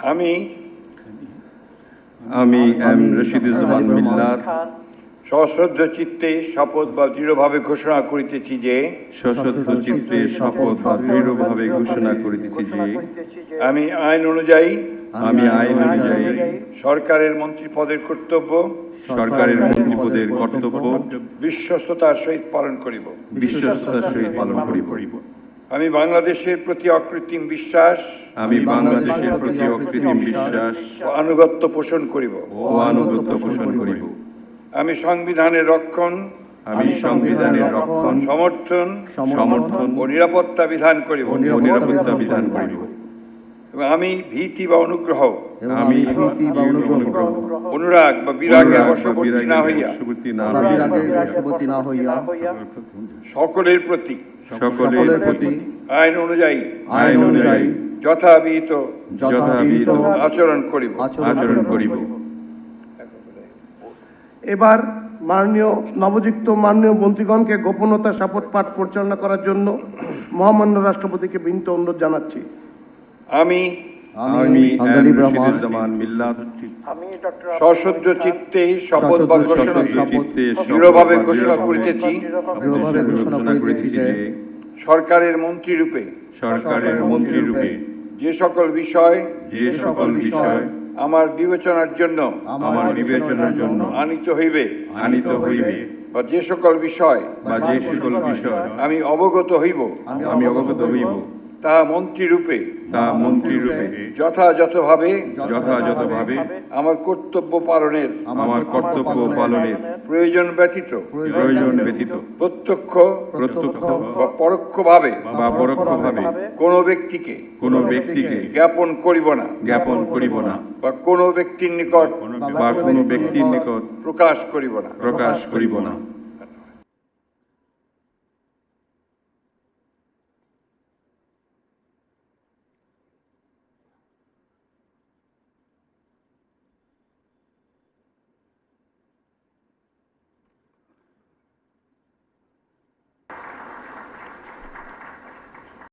আমি এম রশিদুজ্জামান মিল্লাত সশ্রদ্ধ চিত্তে শপথ বা দৃঢ়ভাবে ঘোষণা করিতেছি যে সশ্রদ্ধ চিত্তে শপথ বা দৃঢ়ভাবে ঘোষণা করিতেছি যে আমি আইন অনুযায়ী সরকারের মন্ত্রী পদের কর্তব্য সরকারের মন্ত্রী পদের কর্তব্য বিশ্বস্ততার সহিত পালন করিব। পালন করিব। আমি বাংলাদেশের প্রতি অকৃত্রিম বিশ্বাস ও আনুগত্য পোষণ করিব। আমি সংবিধানের রক্ষণ সমর্থন ও নিরাপত্তা বিধান করিব। এবং আমি ভীতি বা অনুগ্রহ অনুরাগ বা বিরাগের বশবর্তী না হইয়া সকলের প্রতি আইন অনুযায়ী যথাবিহিত আচরণ করিব। এবার নবযুক্ত মাননীয় মন্ত্রীগণকে গোপনতা শপথ পাঠ পরিচালনা করার জন্য মহামান্য রাষ্ট্রপতিকে বিনীত অনুরোধ জানাচ্ছি। আমি সশ্রদ্ধ চিত্তে শপথ বা ঘোষণা দৃঢ়ভাবে ঘোষণা করিতেছি যে সরকারের মন্ত্রী রূপে যে সকল বিষয় আমার বিবেচনার জন্য আনিত হইবে বা যে সকল বিষয় আমি অবগত হইব তা মন্ত্রী রূপে যথাযথভাবে আমার কর্তব্য পালনের প্রয়োজন ব্যতীত প্রত্যক্ষ বা পরোক্ষভাবে কোনো ব্যক্তিকে জ্ঞাপন করিব না বা কোনো ব্যক্তির নিকট প্রকাশ করিব না।